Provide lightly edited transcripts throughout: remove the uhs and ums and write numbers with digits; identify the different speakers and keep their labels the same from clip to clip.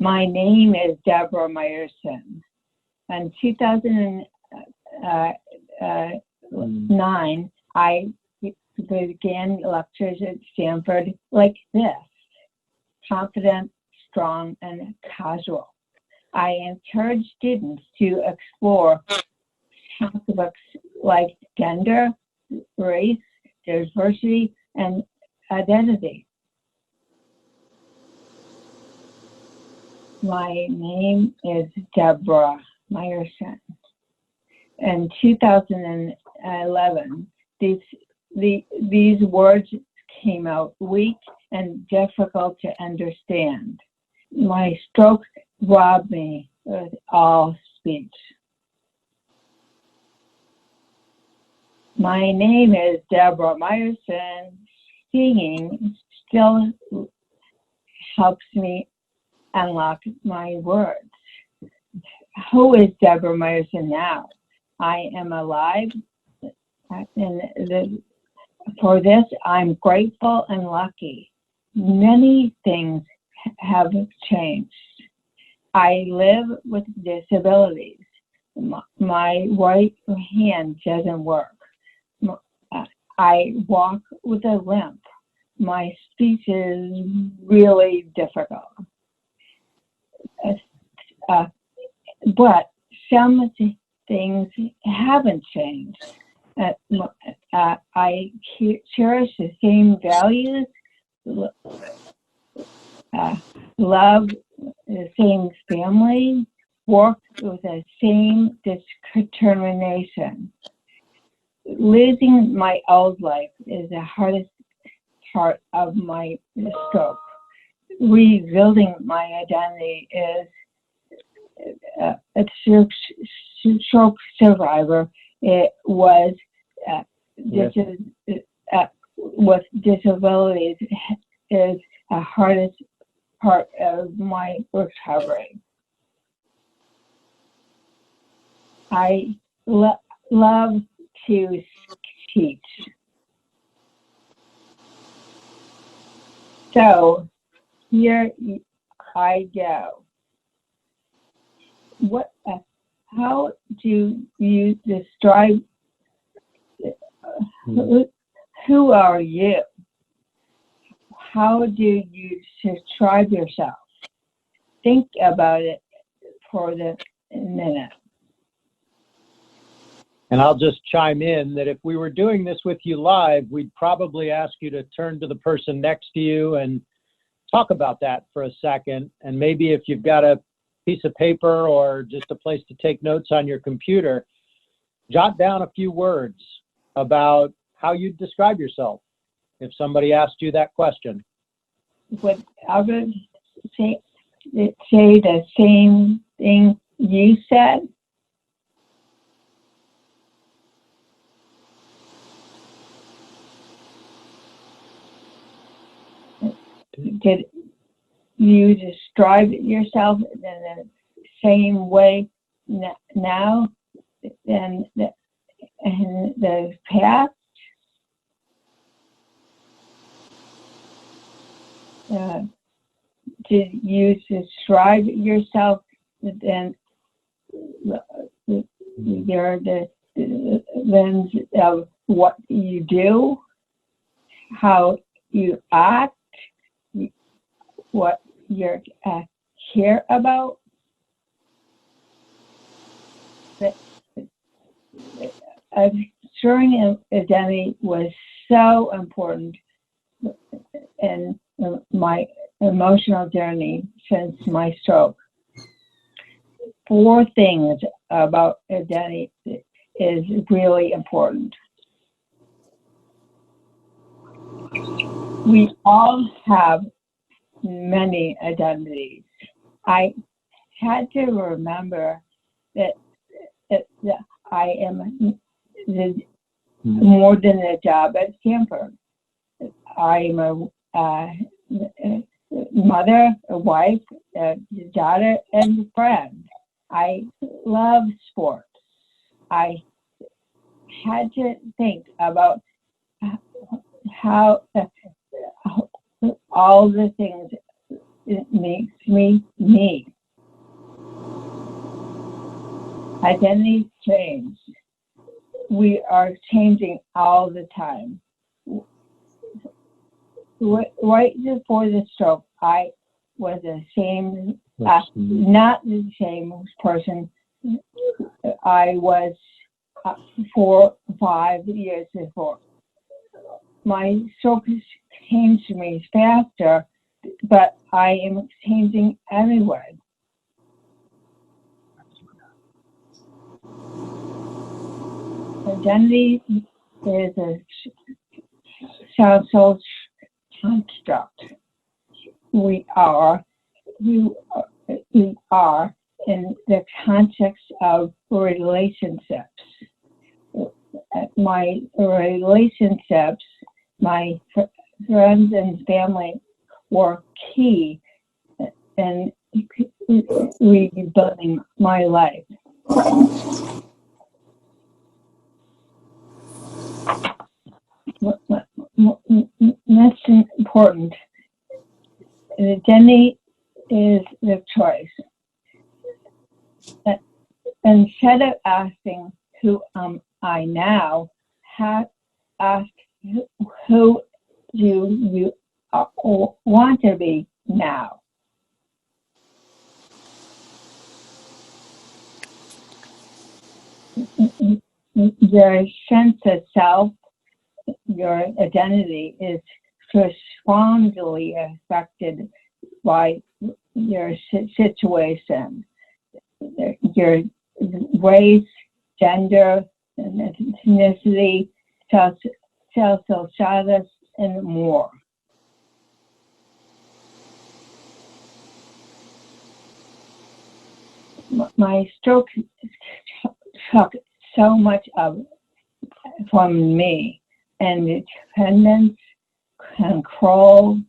Speaker 1: My name is Debra Meyerson. In 2009, I began lectures at Stanford like this: confident, strong, and casual. I encourage students to explore topics like gender, race, diversity, and identity. My name is Debra Meyerson. In 2011, these words came out weak and difficult to understand. My stroke robbed me of all speech. My name is Debra Meyerson. Singing still helps me unlock my words. Who is Debra Meyerson now? I am alive, and for this I'm grateful and lucky. Many things have changed. I live with disabilities. My right hand doesn't work. I walk with a limp. My speech is really difficult. But some things haven't changed. I cherish the same values, love the same family, work with the same determination. Losing my old life is the hardest part of my stroke. Rebuilding my identity is a stroke survivor. It was with disabilities is the hardest part of my recovery. I love to teach. So here I go. How do you describe, who are you? How do you describe yourself? Think about it for a minute.
Speaker 2: And I'll just chime in that if we were doing this with you live, we'd probably ask you to turn to the person next to you and talk about that for a second. And maybe if you've got a piece of paper or just a place to take notes on your computer, jot down a few words about how you'd describe yourself if somebody asked you that question.
Speaker 1: Would others say the same thing you said? Did you describe yourself in the same way now than in the past? Did you describe yourself then you're the lens of what you do, how you act, what you care about? Ensuring identity was so important in my emotional journey since my stroke. 4 things about identity is really important. We all have many identities. I had to remember that I am more than a job at Stanford. I'm a mother, a wife, a daughter, and a friend. I love sports. I had to think about how all the things it makes me me. Identities change. We are changing all the time. Right before the stroke, I was the same, not the same person I was 4 or 5 years before. My stroke changed me faster, but I am changing anyway. Identity is a social construct. We are in the context of relationships. My relationships, my friends and family were key in rebuilding my life. That's important. Identity is the choice. Instead of asking, who am I now, ask, who do you want to be now? Your sense of self, your identity is strongly affected by your situation, your race, gender, ethnicity, social status, and more. My stroke took so much from me, and independence, control,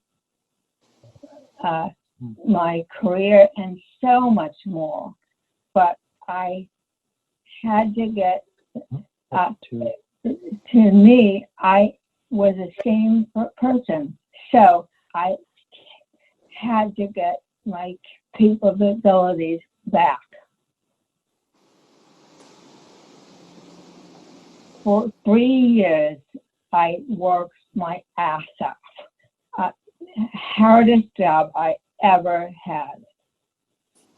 Speaker 1: my career, and so much more. But I had to get, to me, I was the same person. So I had to get my capabilities back. For 3 years, I worked my ass off. Hardest job I ever had.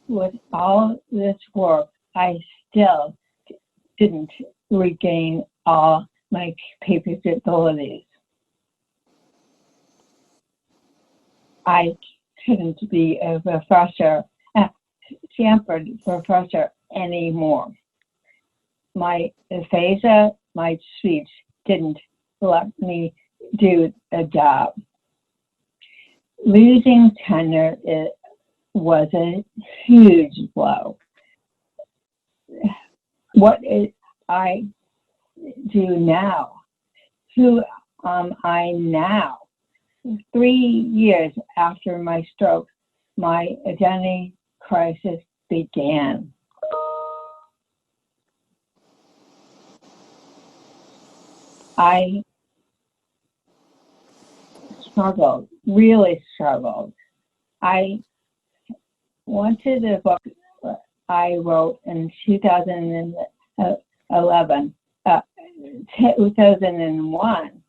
Speaker 1: With all this work, I still didn't regain all my capabilities. I couldn't be a professor, Stanford professor anymore. My aphasia, my speech didn't let me do a job. Losing tenure was a huge blow. What I do now? Who am I now? 3 years after my stroke, my identity crisis began. I struggled, really struggled. I wanted a book I wrote in 2011, 2001,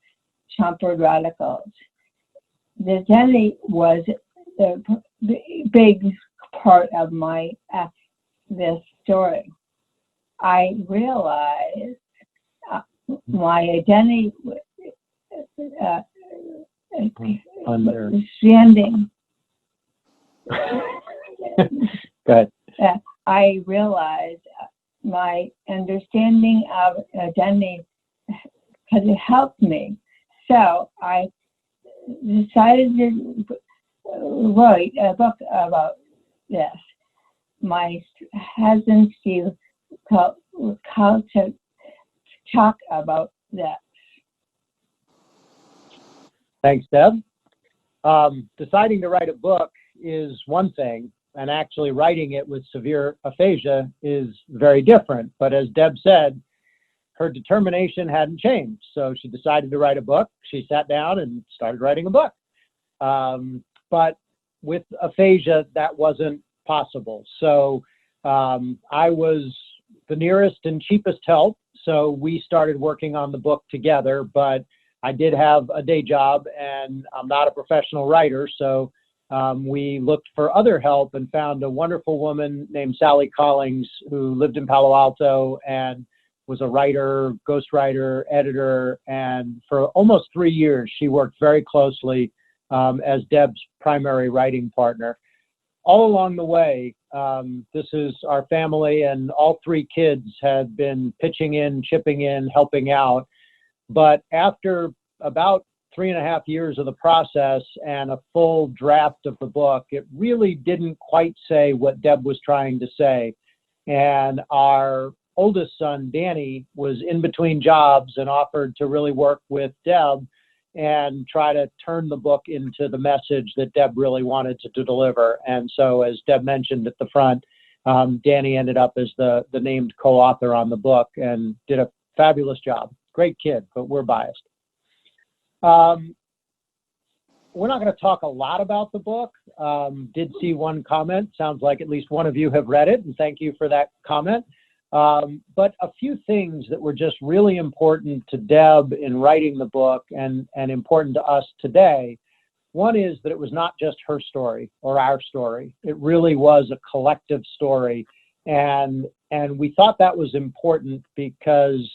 Speaker 1: Onward Radicals. The identity was the big part of my this story. I realized my identity understanding.
Speaker 2: Go ahead.
Speaker 1: I realized my understanding of identity had helped me. So I decided to write a book about this. My husband, Steve, called to talk about that.
Speaker 2: Thanks, Deb. Deciding to write a book is one thing, and actually writing it with severe aphasia is very different. But as Deb said, her determination hadn't changed. So she decided to write a book. She sat down and started writing a book. But with aphasia, that wasn't possible. So I was the nearest and cheapest help. So we started working on the book together, but I did have a day job and I'm not a professional writer. So we looked for other help and found a wonderful woman named Sally Collings who lived in Palo Alto and was a writer, ghostwriter, editor. And for almost 3 years, she worked very closely as Deb's primary writing partner. All along the way, this is our family, and all 3 kids had been pitching in, chipping in, helping out. But after about 3.5 years of the process and a full draft of the book, it really didn't quite say what Deb was trying to say. And our oldest son, Danny, was in between jobs and offered to really work with Deb and try to turn the book into the message that Deb really wanted to deliver. And so, as Deb mentioned at the front, Danny ended up as the named co-author on the book and did a fabulous job. Great kid, but we're biased. We're not going to talk a lot about the book. Did see one comment. Sounds like at least one of you have read it, and thank you for that comment. But a few things that were just really important to Deb in writing the book and important to us today. One is that it was not just her story or our story. It really was a collective story. And we thought that was important because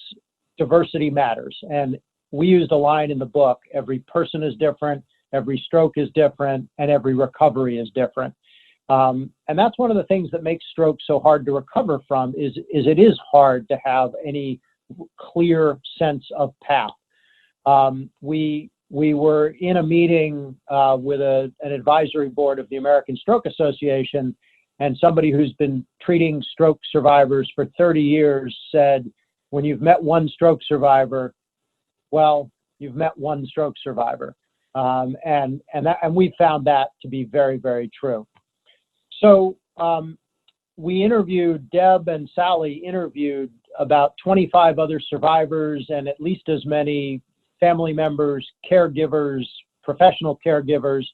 Speaker 2: diversity matters. And we used a line in the book: every person is different, every stroke is different, and every recovery is different. And that's one of the things that makes stroke so hard to recover from is it is hard to have any clear sense of path. We were in a meeting with an advisory board of the American Stroke Association, and somebody who's been treating stroke survivors for 30 years said, when you've met one stroke survivor, well, you've met one stroke survivor. And we found that to be very, very true. So we interviewed, Deb and Sally interviewed about 25 other survivors and at least as many family members, caregivers, professional caregivers.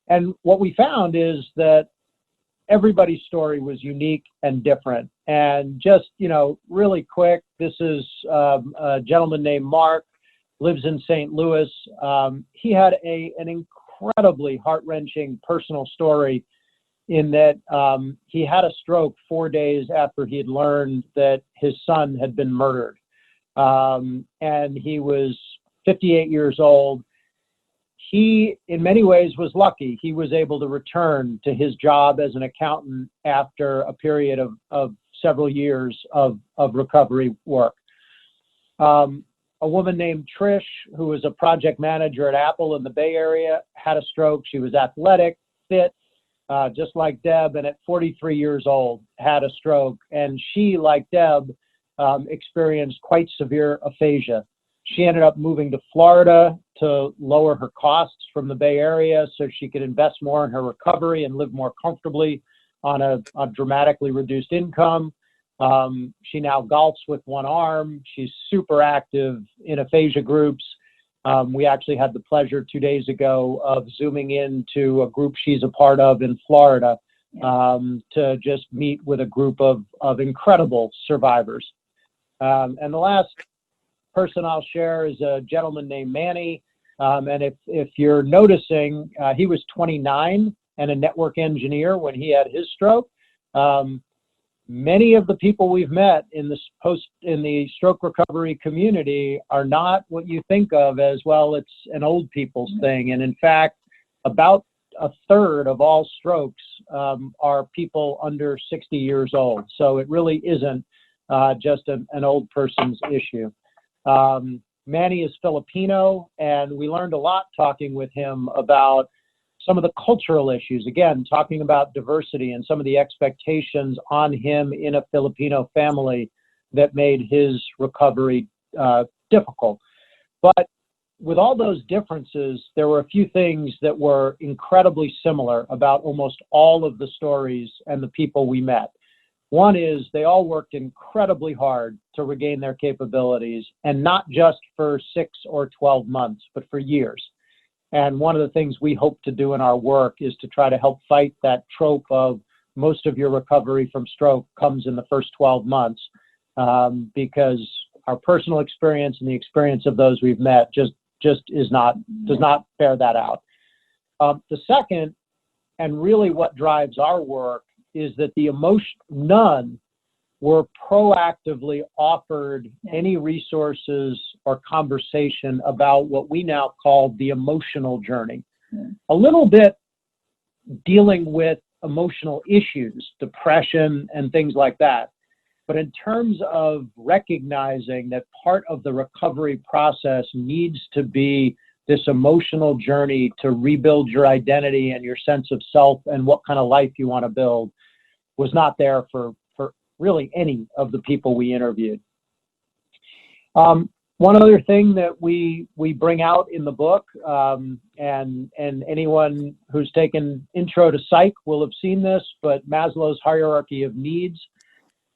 Speaker 2: And what we found is that everybody's story was unique and different. And just, really quick, this is a gentleman named Mark, lives in St. Louis. He had an incredibly heart-wrenching personal story in that he had a stroke 4 days after he had learned that his son had been murdered. And he was 58 years old. He, in many ways, was lucky. He was able to return to his job as an accountant after a period of several years of recovery work. A woman named Trish, who was a project manager at Apple in the Bay Area, had a stroke. She was athletic, fit, just like Deb, and at 43 years old, had a stroke. And she, like Deb, experienced quite severe aphasia. She ended up moving to Florida to lower her costs from the Bay Area so she could invest more in her recovery and live more comfortably on a dramatically reduced income. She now golfs with one arm. She's super active in aphasia groups. We actually had the pleasure 2 days ago of zooming into a group she's a part of in Florida to just meet with a group of incredible survivors. And the last person I'll share is a gentleman named Manny. And if you're noticing, he was 29 and a network engineer when he had his stroke. Many of the people we've met in the stroke recovery community are not what you think of as, well, it's an old people's thing. And in fact, about a third of all strokes are people under 60 years old. So it really isn't just an old person's issue. Manny is Filipino, and we learned a lot talking with him about some of the cultural issues, again, talking about diversity and some of the expectations on him in a Filipino family that made his recovery difficult. But with all those differences, there were a few things that were incredibly similar about almost all of the stories and the people we met. One is they all worked incredibly hard to regain their capabilities, and not just for 6 or 12 months, but for years. And one of the things we hope to do in our work is to try to help fight that trope of most of your recovery from stroke comes in the first 12 months, because our personal experience and the experience of those we've met just does not bear that out. The second, and really what drives our work, is that none were proactively offered any resources or conversation about what we now call the emotional journey. A little bit dealing with emotional issues, depression and things like that. But in terms of recognizing that part of the recovery process needs to be this emotional journey to rebuild your identity and your sense of self and what kind of life you want to build, was not there for really any of the people we interviewed. One other thing that we bring out in the book, and anyone who's taken Intro to Psych will have seen this, but Maslow's hierarchy of needs.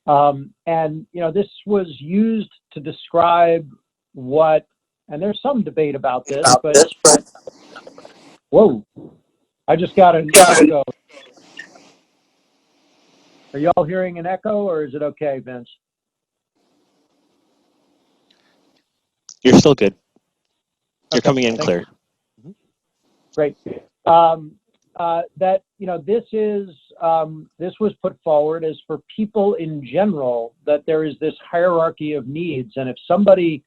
Speaker 2: And this was used to describe what, and there's some debate about this, but whoa, I just got an echo. Are y'all hearing an echo, or is it okay, Vince?
Speaker 3: You're still good. You're
Speaker 2: Okay,
Speaker 3: coming in clear.
Speaker 2: Great. That this was put forward as for people in general, that there is this hierarchy of needs, and if somebody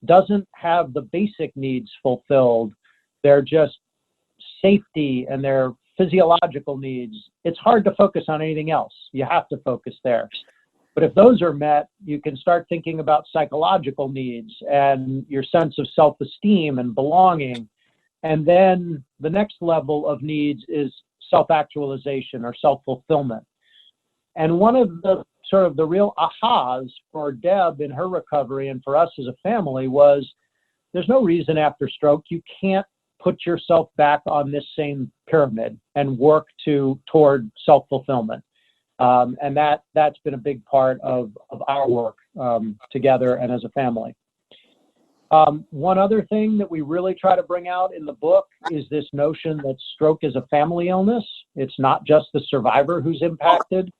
Speaker 2: doesn't have the basic needs fulfilled, they're just safety and their physiological needs, it's hard to focus on anything else. You have to focus there. But if those are met, you can start thinking about psychological needs and your sense of self-esteem and belonging. And then the next level of needs is self-actualization or self-fulfillment. And one of the sort of the real ahas for Deb in her recovery and for us as a family was, there's no reason after stroke you can't put yourself back on this same pyramid and work toward self-fulfillment. And that's been a big part of our work together and as a family. One other thing that we really try to bring out in the book is this notion that stroke is a family illness. It's not just the survivor who's impacted.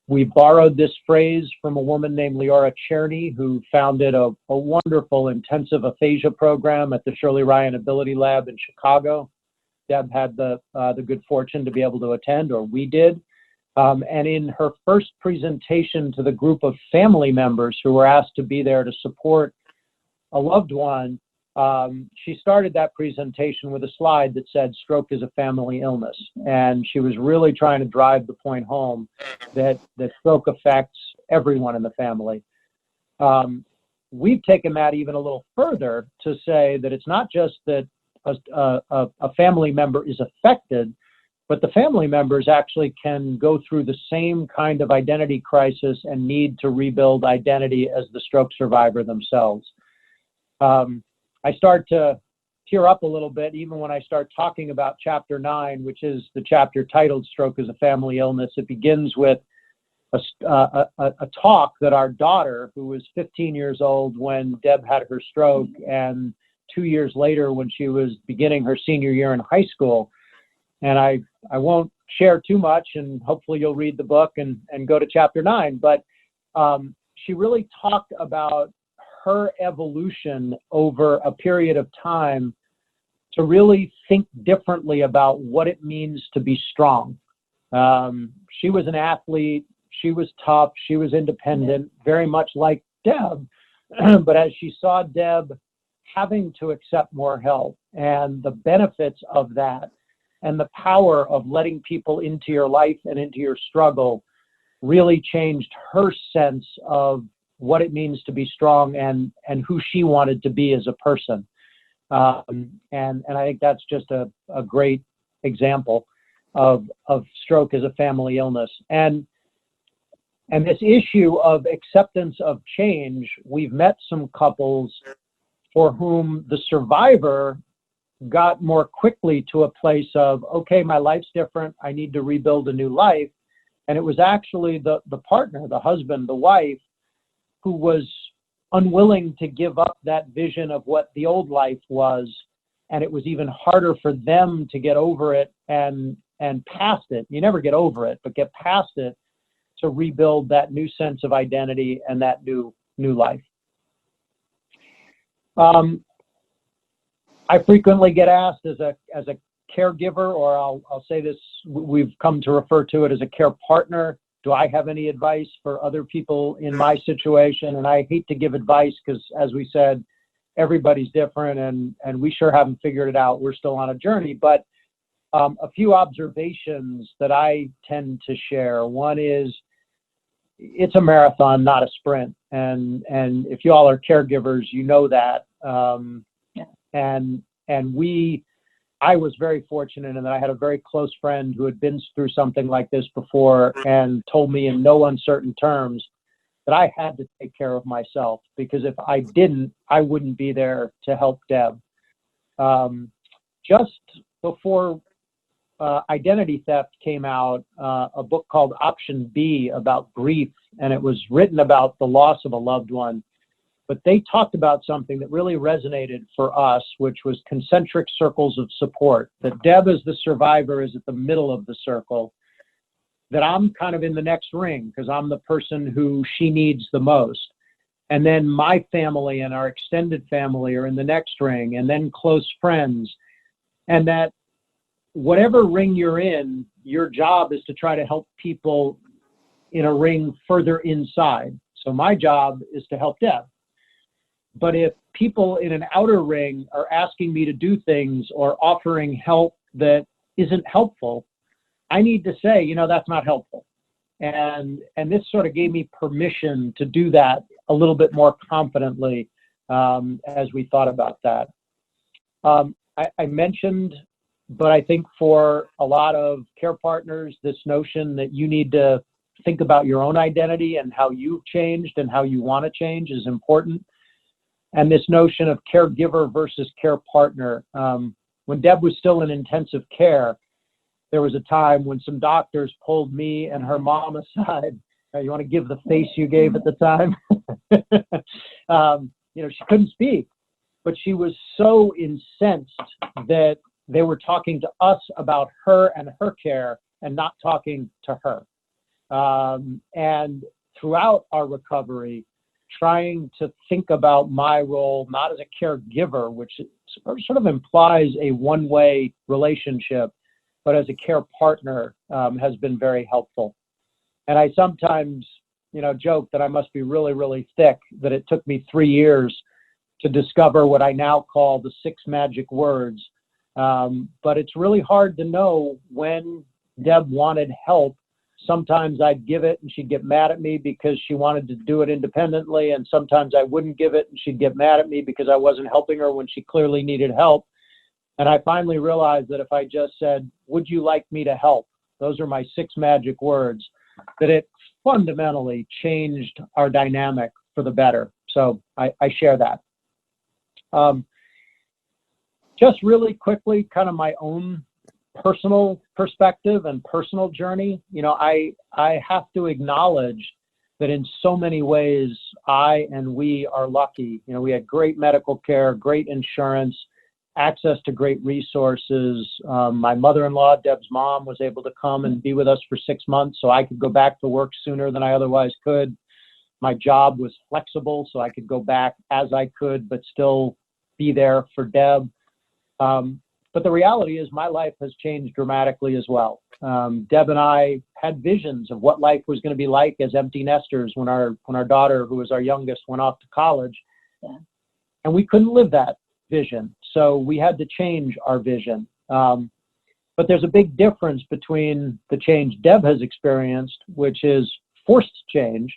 Speaker 2: We borrowed this phrase from a woman named Leora Czerny, who founded a wonderful intensive aphasia program at the Shirley Ryan Ability Lab in Chicago. Deb had the good fortune to be able to attend, or we did. And in her first presentation to the group of family members who were asked to be there to support a loved one, she started that presentation with a slide that said, "Stroke is a family illness." And she was really trying to drive the point home that stroke affects everyone in the family. We've taken that even a little further to say that it's not just that a family member is affected, but the family members actually can go through the same kind of identity crisis and need to rebuild identity as the stroke survivor themselves. I start to tear up a little bit even when I start talking about chapter 9, which is the chapter titled "Stroke is a Family Illness." It begins with a talk that our daughter, who was 15 years old when Deb had her stroke, and 2 years later when she was beginning her senior year in high school, and I won't share too much, and hopefully you'll read the book and go to chapter 9, but she really talked about her evolution over a period of time to really think differently about what it means to be strong. She was an athlete, she was tough, she was independent, very much like Deb, but as she saw Deb having to accept more help and the benefits of that and the power of letting people into your life and into your struggle, really changed her sense of what it means to be strong and who she wanted to be as a person. And I think that's just a great example of stroke as a family illness. And this issue of acceptance of change, we've met some couples for whom the survivor got more quickly to a place of, okay, my life's different, I need to rebuild a new life. And it was actually the partner, the husband, the wife, who was unwilling to give up that vision of what the old life was and it was even harder for them to get over it and past it. You never get over it, but get past it to rebuild that new sense of identity and that new life. I frequently get asked as a caregiver, or I'll say this, we've come to refer to it as a care partner. Do I have any advice for other people in my situation? And I hate to give advice because, as we said, everybody's different, and we sure haven't figured it out. We're still on a journey. But a few observations that I tend to share. One is, it's a marathon, not a sprint. And if you all are caregivers, you know that. I was very fortunate in that I had a very close friend who had been through something like this before and told me in no uncertain terms that I had to take care of myself, because if I didn't, I wouldn't be there to help Deb. Just before identity theft came out, a book called Option B about grief, and it was written about the loss of a loved one. But they talked about something that really resonated for us, which was concentric circles of support. That Deb, as the survivor, is at the middle of the circle. That I'm kind of in the next ring because I'm the person who she needs the most. And then my family and our extended family are in the next ring, and then close friends. And that whatever ring you're in, your job is to try to help people in a ring further inside. So my job is to help Deb. But if people in an outer ring are asking me to do things or offering help that isn't helpful, I need to say, that's not helpful. And this sort of gave me permission to do that a little bit more confidently as we thought about that. I mentioned, but I think for a lot of care partners, this notion that you need to think about your own identity and how you've changed and how you want to change is important. And this notion of caregiver versus care partner. When Deb was still in intensive care, there was a time when some doctors pulled me and her mom aside. You want to give the face you gave at the time? She couldn't speak, but she was so incensed that they were talking to us about her and her care and not talking to her. And throughout our recovery, trying to think about my role, not as a caregiver, which sort of implies a one-way relationship, but as a care partner has been very helpful. And I sometimes, joke that I must be really, really thick, that it took me 3 years to discover what I now call the 6 magic words. But it's really hard to know when Deb wanted help. Sometimes I'd give it and she'd get mad at me because she wanted to do it independently. And sometimes I wouldn't give it and she'd get mad at me because I wasn't helping her when she clearly needed help. And I finally realized that if I just said, would you like me to help? Those are my 6 magic words, that it fundamentally changed our dynamic for the better. So I share that. Just really quickly, kind of my own personal perspective and personal journey. I have to acknowledge that in so many ways, I and we are lucky. We had great medical care, great insurance, access to great resources. My mother-in-law, Deb's mom, was able to come and be with us for 6 months so I could go back to work sooner than I otherwise could. My job was flexible, so I could go back as I could, but still be there for Deb. But the reality is my life has changed dramatically as well. Deb and I had visions of what life was going to be like as empty nesters when our daughter, who was our youngest, went off to college. Yeah. And we couldn't live that vision. So we had to change our vision. But there's a big difference between the change Deb has experienced, which is forced change,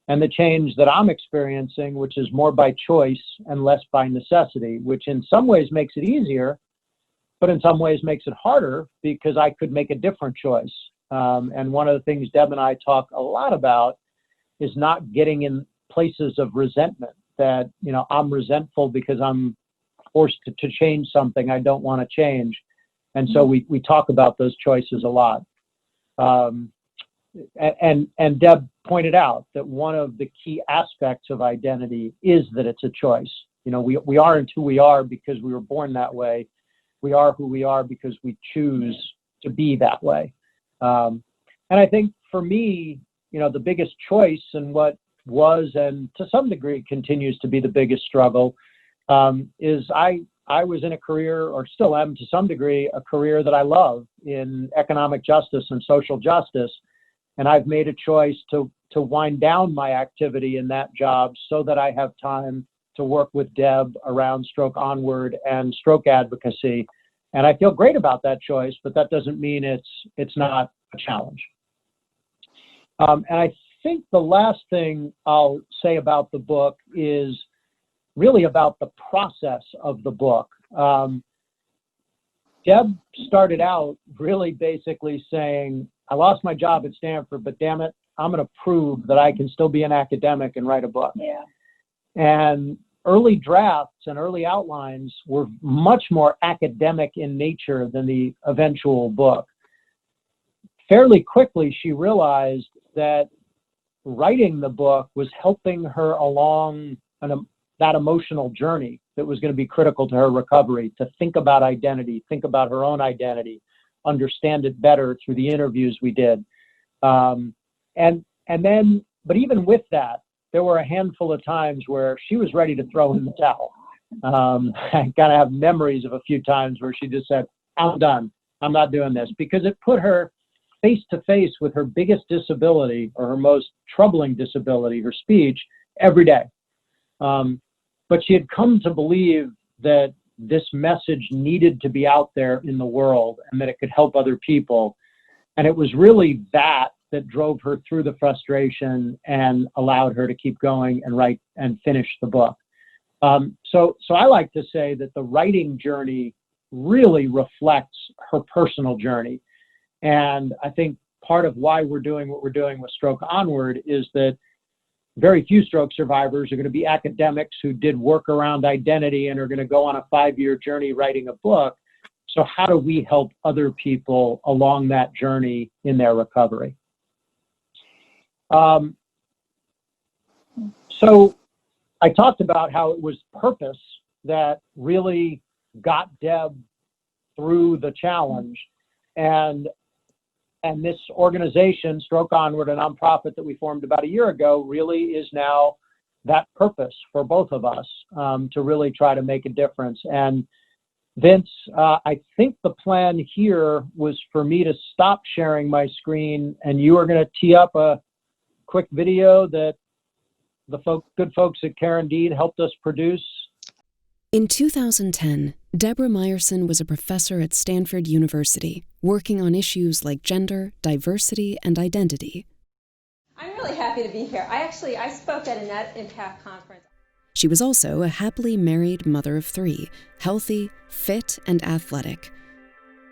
Speaker 2: and the change that I'm experiencing, which is more by choice and less by necessity, which in some ways makes it easier, but in some ways makes it harder because I could make a different choice. And one of the things Deb and I talk a lot about is not getting in places of resentment, that, I'm resentful because I'm forced to change something I don't want to change. And so we talk about those choices a lot. And Deb pointed out that one of the key aspects of identity is that it's a choice. We aren't who we are because we were born that way. We are who we are because we choose to be that way. And I think for me, the biggest choice and what was, and to some degree continues to be the biggest struggle, is I was in a career, or still am to some degree, a career that I love in economic justice and social justice. And I've made a choice to wind down my activity in that job so that I have time to work with Deb around Stroke Onward and stroke advocacy. And I feel great about that choice, but that doesn't mean it's not a challenge. And I think the last thing I'll say about the book is really about the process of the book. Deb started out really basically saying, I lost my job at Stanford, but damn it, I'm going to prove that I can still be an academic and write a book.
Speaker 1: Yeah.
Speaker 2: And early drafts and early outlines were much more academic in nature than the eventual book. Fairly quickly, she realized that writing the book was helping her along that emotional journey that was going to be critical to her recovery, to think about identity, think about her own identity, understand it better through the interviews we did. But even with that, there were a handful of times where she was ready to throw in the towel. I kind of have memories of a few times where she just said, I'm done. I'm not doing this, because it put her face to face with her biggest disability, or her most troubling disability, her speech, every day. But she had come to believe that this message needed to be out there in the world and that it could help other people. And it was really that drove her through the frustration and allowed her to keep going and write and finish the book. So I like to say that the writing journey really reflects her personal journey. And I think part of why we're doing what we're doing with Stroke Onward is that very few stroke survivors are going to be academics who did work around identity and are going to go on a 5-year journey writing a book. So how do we help other people along that journey in their recovery? So I talked about how it was purpose that really got Deb through the challenge. And this organization, Stroke Onward, a nonprofit that we formed about a year ago, really is now that purpose for both of us, to really try to make a difference. And Vince, I think the plan here was for me to stop sharing my screen, and you are going to tee up a quick video that the good folks at Care Indeed helped us produce.
Speaker 4: In 2010, Debra Meyerson was a professor at Stanford University, working on issues like gender, diversity, and identity.
Speaker 5: I'm really happy to be here. I spoke at a Net Impact conference.
Speaker 4: She was also a happily married mother of 3, healthy, fit, and athletic.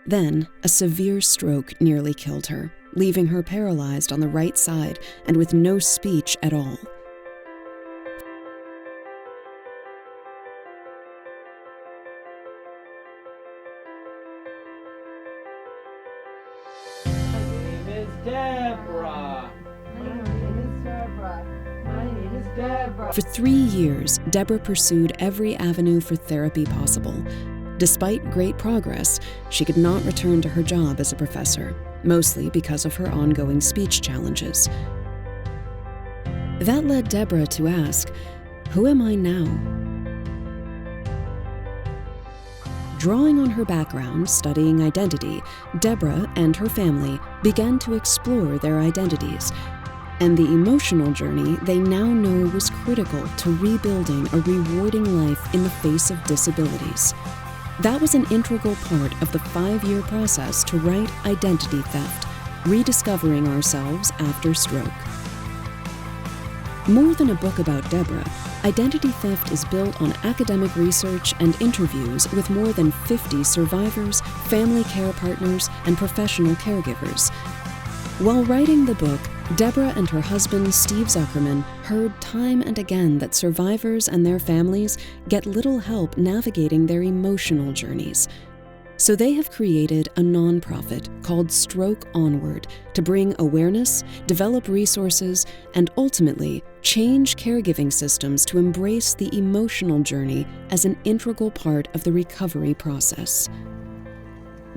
Speaker 4: Then, a severe stroke nearly killed her, leaving her paralyzed on the right side and with no speech at all.
Speaker 2: Debra.
Speaker 6: My name is Debra. My name is Debra.
Speaker 4: For 3 years, Debra pursued every avenue for therapy possible. Despite great progress, she could not return to her job as a professor, mostly because of her ongoing speech challenges. That led Debra to ask, who am I now? Drawing on her background studying identity, Debra and her family began to explore their identities and the emotional journey they now know was critical to rebuilding a rewarding life in the face of disabilities. That was an integral part of the 5-year process to write Identity Theft, Rediscovering Ourselves After Stroke. More than a book about Debra, Identity Theft is built on academic research and interviews with more than 50 survivors, family care partners, and professional caregivers. While writing the book, Debra and her husband, Steve Zuckerman, heard time and again that survivors and their families get little help navigating their emotional journeys. So they have created a nonprofit called Stroke Onward to bring awareness, develop resources, and ultimately change caregiving systems to embrace the emotional journey as an integral part of the recovery process.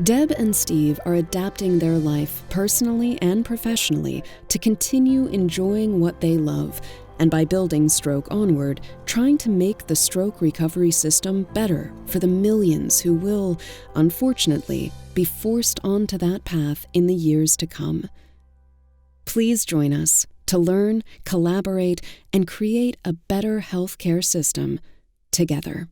Speaker 4: Deb and Steve are adapting their life personally and professionally to continue enjoying what they love, and by building Stroke Onward, trying to make the stroke recovery system better for the millions who will, unfortunately, be forced onto that path in the years to come. Please join us to learn, collaborate, and create a better healthcare system together.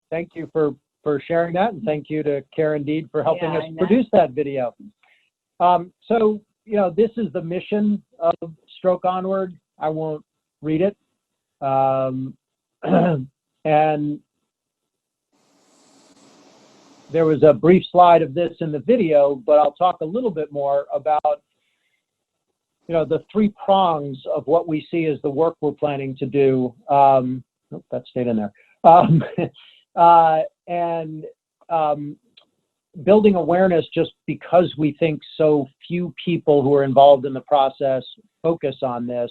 Speaker 2: Thank you for sharing that, and thank you to Karen Deed for helping us
Speaker 1: I know.
Speaker 2: produce that video. So, this is the mission of Stroke Onward. I won't read it. And there was a brief slide of this in the video, but I'll talk a little bit more about, the three prongs of what we see as the work we're planning to do. That stayed in there. Building awareness, just because we think so few people who are involved in the process focus on this.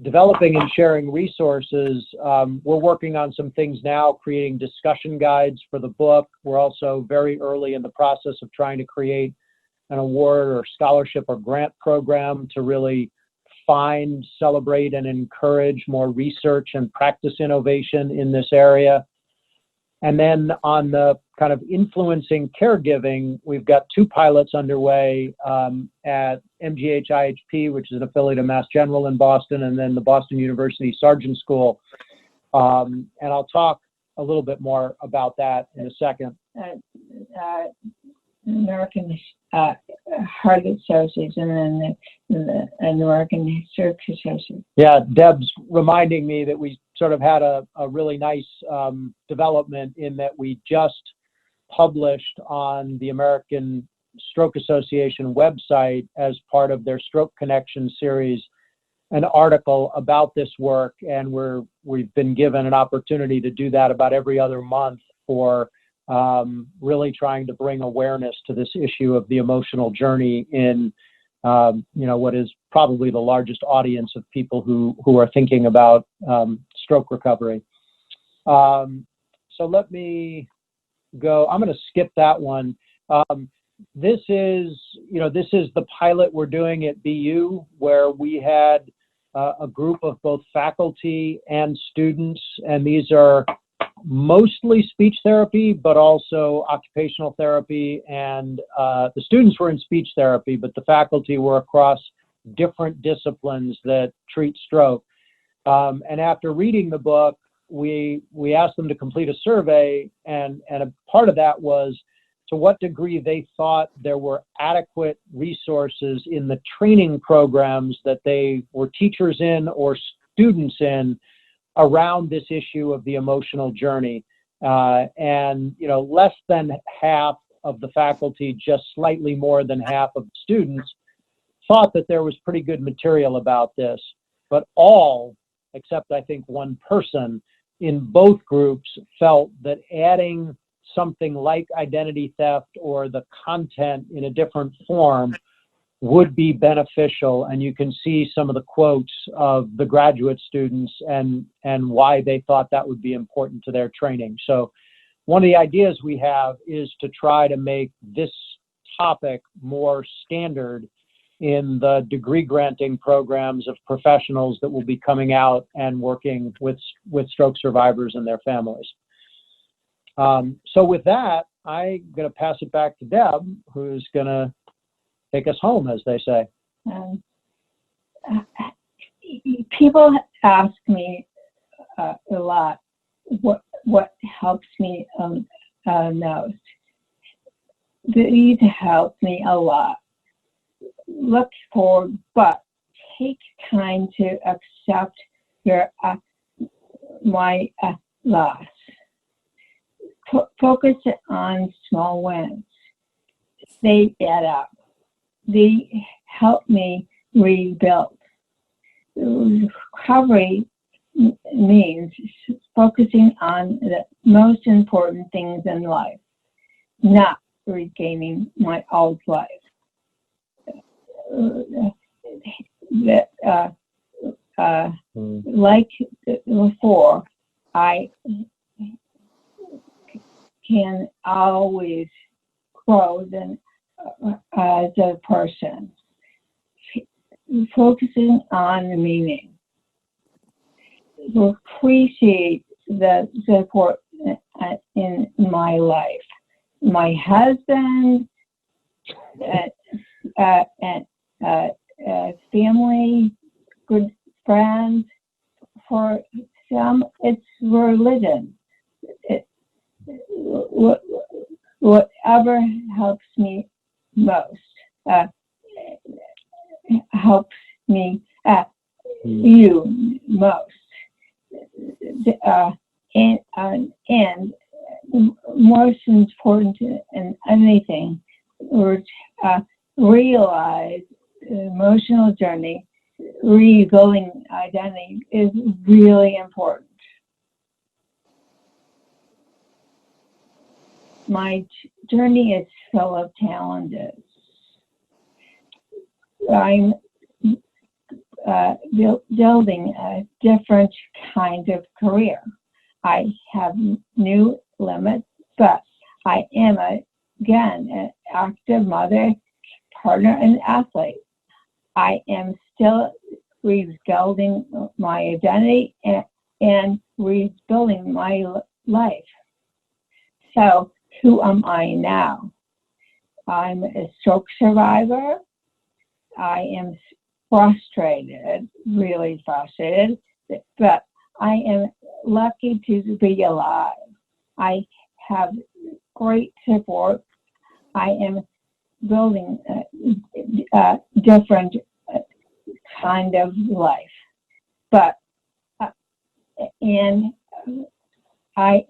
Speaker 2: Developing and sharing resources. We're working on some things now, creating discussion guides for the book. We're also very early in the process of trying to create an award or scholarship or grant program to really find, celebrate, and encourage more research and practice innovation in this area. And then on the kind of influencing caregiving, we've got two pilots underway at MGH IHP, which is an affiliate of Mass General in Boston, and then the Boston University Sargent School. And I'll talk a little bit more about that in a second.
Speaker 1: American Heart Association and the American Stroke Association.
Speaker 2: Yeah, Deb's reminding me that we sort of had a really nice development in that we just published on the American Stroke Association website as part of their Stroke Connection series an article about this work, and we've been given an opportunity to do that about every other month for really trying to bring awareness to this issue of the emotional journey in what is probably the largest audience of people who are thinking about stroke recovery. So let me go. I'm going to skip that one. This is the pilot we're doing at BU, where we had a group of both faculty and students, and these are mostly speech therapy, but also occupational therapy, and the students were in speech therapy, but the faculty were across different disciplines that treat stroke. And after reading the book, we asked them to complete a survey, and a part of that was to what degree they thought there were adequate resources in the training programs that they were teachers in or students in around this issue of the emotional journey. And less than half of the faculty, just slightly more than half of the students, thought that there was pretty good material about this. But all, except I think one person in both groups, felt that adding something like identity theft or the content in a different form would be beneficial. And you can see some of the quotes of the graduate students and why they thought that would be important to their training. So one of the ideas we have is to try to make this topic more standard in the degree granting programs of professionals that will be coming out and working with stroke survivors and their families. So with that, I'm going to pass it back to Deb, who's going to take us home, as they say.
Speaker 1: People ask me a lot what helps me most. These help me a lot. Look forward, but take time to accept your my loss. focus on small wins. They add up. They help me rebuild. Recovery means focusing on the most important things in life, not regaining my old life. Like before, I can always grow as a person. Focusing on the meaning. Appreciate the support in my life. My husband, family, good friends. For some, it's religion. Whatever helps me most, helps me you most. And most important than anything, realize the emotional journey, rebuilding identity is really important. My journey is full of challenges. I'm building a different kind of career. I have new limits, but I am, again, an active mother, partner, and athlete. I am still rebuilding my identity and rebuilding my life. So, who am I now? I'm a stroke survivor. I am frustrated, really frustrated, but I am lucky to be alive. I have great support. I am building a different kind of life, but and I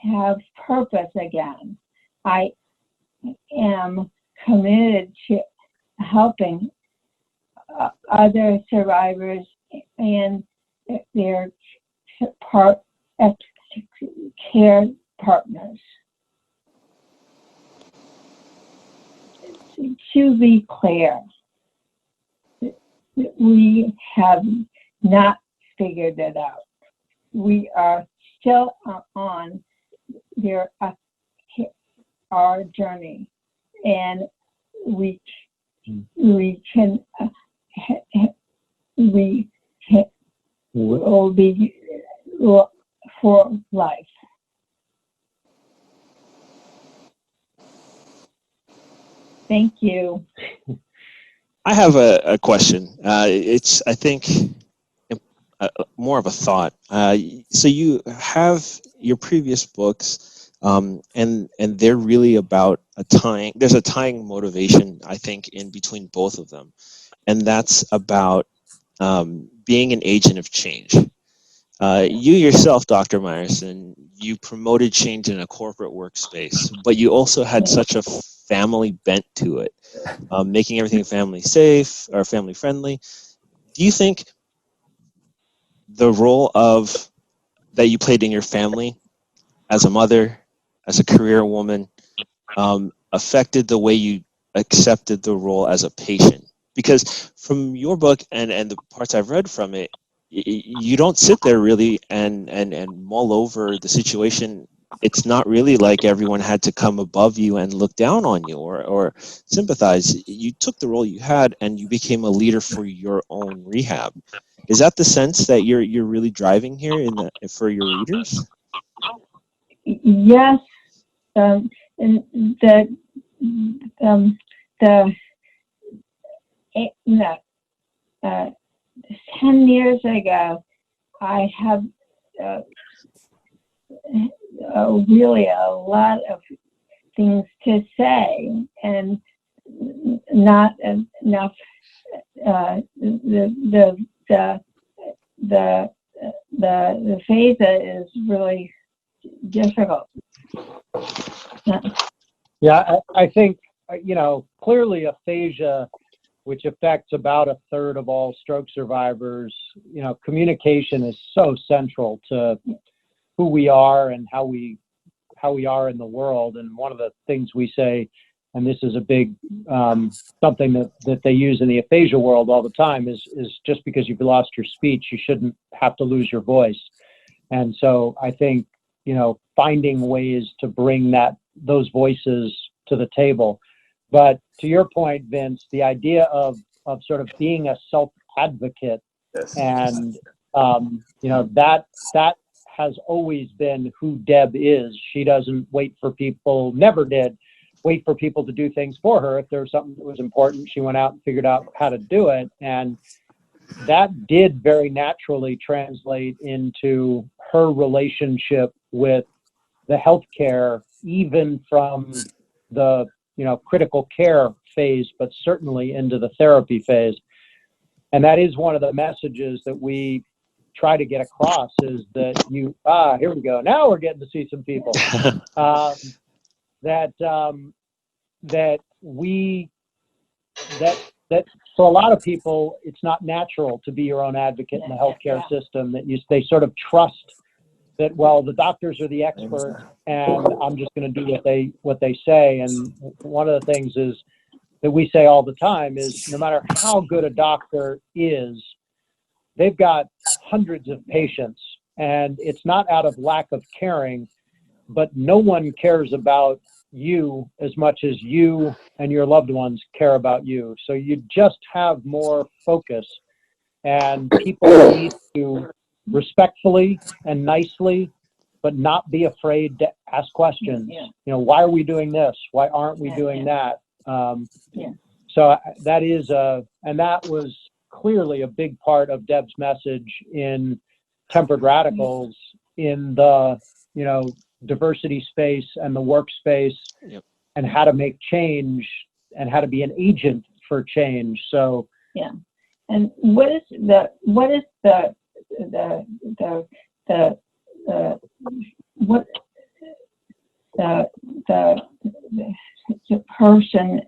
Speaker 1: have purpose again. I am committed to helping other survivors and their care partners. To be clear, we have not figured it out. We are still on our journey, and we will be for life. Thank you.
Speaker 3: I have a question. It's, I think, more of a thought. So you have your previous books, and they're really about there's a tying motivation, I think, in between both of them. And that's about being an agent of change. You yourself, Dr. Meyerson, you promoted change in a corporate workspace, but you also had such a family bent to it, making everything family safe or family friendly. Do you think the role that you played in your family as a mother, as a career woman, affected the way you accepted the role as a patient? Because from your book and the parts I've read from it, you don't sit there really and mull over the situation. It's not really like everyone had to come above you and look down on you or sympathize. You took the role you had and you became a leader for your own rehab. Is that the sense that you're really driving here for your readers?
Speaker 1: Yes, and the 10 years ago, I have really a lot of things to say, and not enough. The phase is really difficult.
Speaker 2: Yeah, I think, clearly aphasia, which affects about a third of all stroke survivors, communication is so central to who we are and how we are in the world. And one of the things we say, and this is a big something that they use in the aphasia world all the time, is just because you've lost your speech, you shouldn't have to lose your voice. And so I think, finding ways to bring those voices to the table. But to your point, Vince, the idea of sort of being a self-advocate, and that has always been who Deb is. She doesn't never did wait for people to do things for her. If there was something that was important, she went out and figured out how to do it. And that did very naturally translate into her relationship with the healthcare, even from the critical care phase, but certainly into the therapy phase. And that is one of the messages that we try to get across, is that here we go. Now we're getting to see some people. That for a lot of people, it's not natural to be your own advocate in the healthcare system, that they sort of trust that, well, the doctors are the experts and I'm just going to do what they say. And one of the things is that we say all the time is, no matter how good a doctor is, they've got hundreds of patients, and it's not out of lack of caring, but no one cares about you as much as you and your loved ones care about you. So you just have more focus, and people need to respectfully and nicely, but not be afraid to ask questions. Why are we doing this? Why aren't we doing that? So that is and that was clearly a big part of Deb's message in Tempered Radicals, in the diversity space and the workspace, and how to make change and how to be an agent for change. So
Speaker 1: and what is the person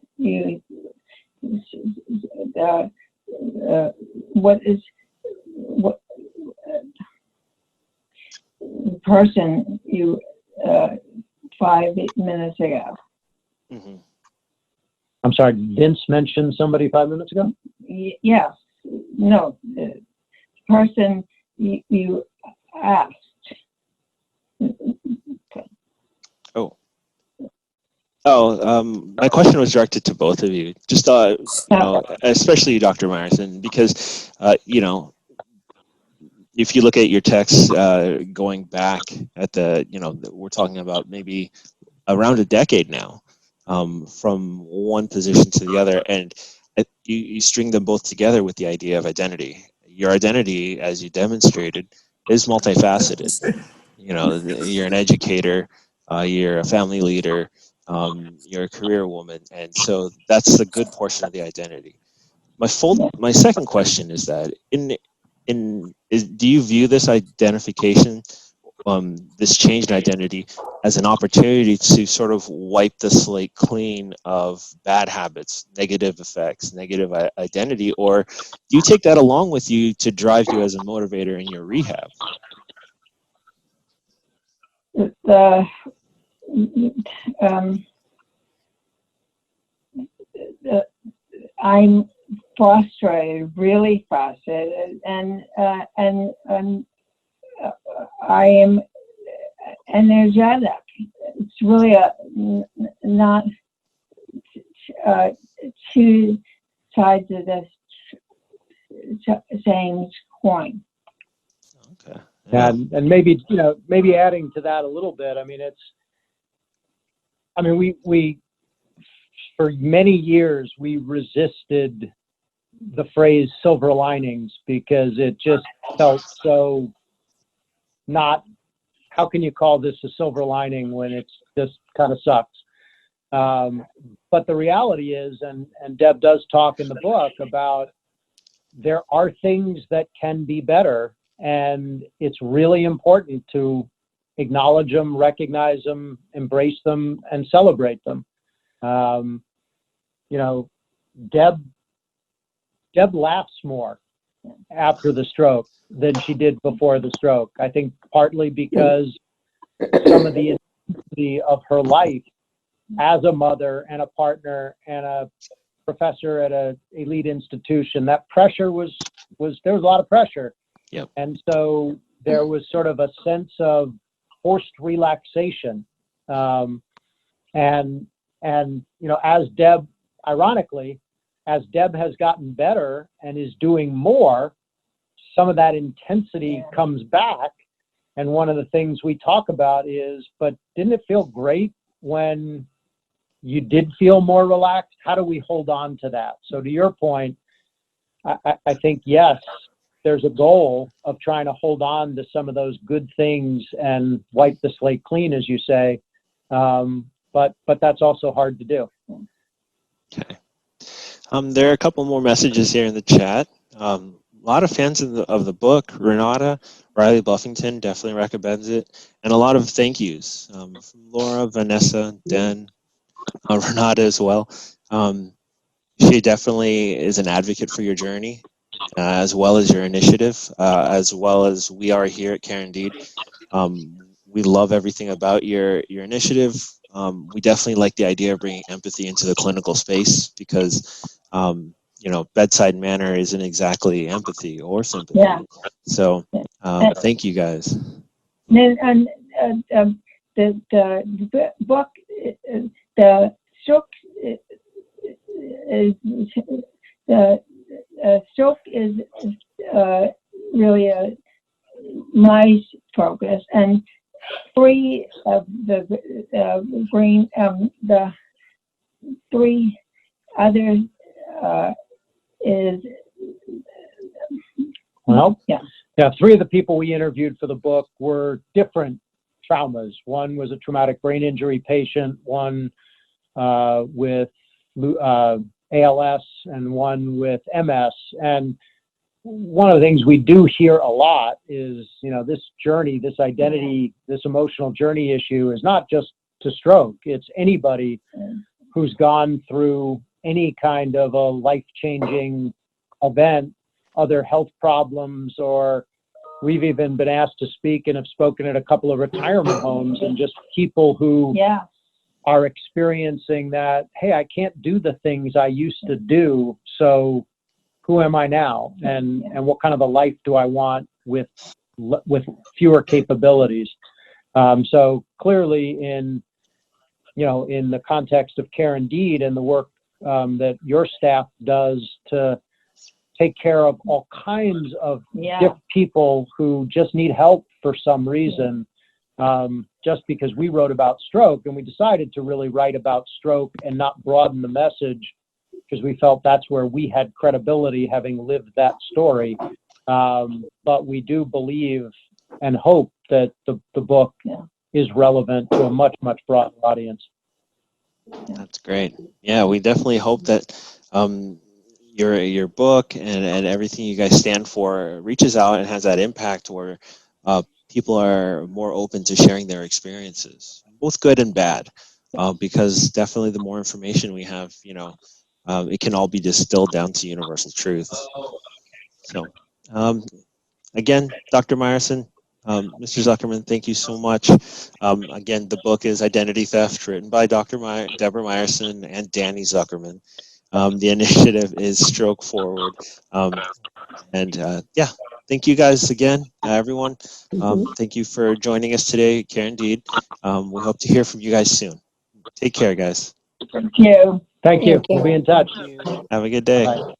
Speaker 1: the person you 5 minutes ago?
Speaker 3: Mm-hmm.
Speaker 2: I'm sorry, Vince mentioned somebody 5 minutes ago?
Speaker 1: Yes. No, the person you asked.
Speaker 3: My question was directed to both of you, just especially you, Dr. Meyerson, because if you look at your text going back at we're talking about maybe around a decade now, from one position to the other, and you string them both together with the idea of identity. Your identity, as you demonstrated, is multifaceted. You're an educator, you're a family leader, you're a career woman, and so that's the good portion of the identity. My second question is that do you view this identification, this change in identity, as an opportunity to sort of wipe the slate clean of bad habits, negative effects, negative identity, or do you take that along with you to drive you as a motivator in your rehab?
Speaker 1: I'm frustrated, really frustrated, and I am energetic. It's really not two sides of this same coin.
Speaker 3: Okay.
Speaker 2: And maybe adding to that a little bit. We for many years we resisted the phrase silver linings, because it just felt so not. How can you call this a silver lining when it's just kind of sucks? But the reality is, and Deb does talk in the book about, there are things that can be better, and it's really important to acknowledge them, recognize them, embrace them, and celebrate them. You know, Deb laughs more after the stroke than she did before the stroke. I think partly because some of the intensity of her life as a mother and a partner and a professor at an elite institution, that pressure was there was a lot of pressure.
Speaker 3: Yep.
Speaker 2: And so there was sort of a sense of forced relaxation. And you know, as Deb, ironically, as Deb has gotten better and is doing more, some of that intensity comes back. And one of the things we talk about is, but didn't it feel great when you did feel more relaxed? How do we hold on to that? So to your point, I think, yes, there's a goal of trying to hold on to some of those good things and wipe the slate clean, as you say. But that's also hard to do.
Speaker 3: Okay. There are a couple more messages here in the chat. A lot of fans of the book. Renata Riley Buffington definitely recommends it, and a lot of thank yous from Laura, Vanessa, Den, Renata as well. She definitely is an advocate for your journey, as well as your initiative, as well as we are here at Care Indeed. We love everything about your initiative. We definitely like the idea of bringing empathy into the clinical space because, you know, bedside manner isn't exactly empathy or sympathy.
Speaker 1: Yeah.
Speaker 3: So thank you guys.
Speaker 1: And the book, the stroke is really a nice focus, and three of the three others is
Speaker 2: Well,
Speaker 1: yeah.
Speaker 2: Three of the people we interviewed for the book were different traumas. One was a traumatic brain injury patient, one with ALS, and one with MS. And one of the things we do hear a lot is, you know, this journey, this identity, this emotional journey issue is not just to stroke. It's anybody who's gone through any kind of a life-changing event, other health problems, or we've even been asked to speak and have spoken at a couple of retirement homes, and just people who are experiencing that, hey, I can't do the things I used to do, so who am I now? And what kind of a life do I want with fewer capabilities? So clearly in the context of Care Indeed and the work that your staff does to take care of all kinds of different people who just need help for some reason, just because we wrote about stroke and we decided to really write about stroke and not broaden the message because we felt that's where we had credibility, having lived that story. But we do believe and hope that the book is relevant to a much, much broader audience.
Speaker 3: That's great. Yeah, we definitely hope that your book and everything you guys stand for reaches out and has that impact where people are more open to sharing their experiences, both good and bad, because definitely the more information we have, it can all be distilled down to universal truth. So, again, Dr. Meyerson, Mr. Zuckerman, thank you so much. Again, the book is Identity Theft, written by Debra Meyerson and Danny Zuckerman. The initiative is Stroke Forward. Thank you guys again, everyone. Thank you for joining us today, Care Indeed. We hope to hear from you guys soon. Take care, guys.
Speaker 1: Thank you.
Speaker 2: Thank you. We'll be in touch.
Speaker 3: Have a good day.
Speaker 2: Bye.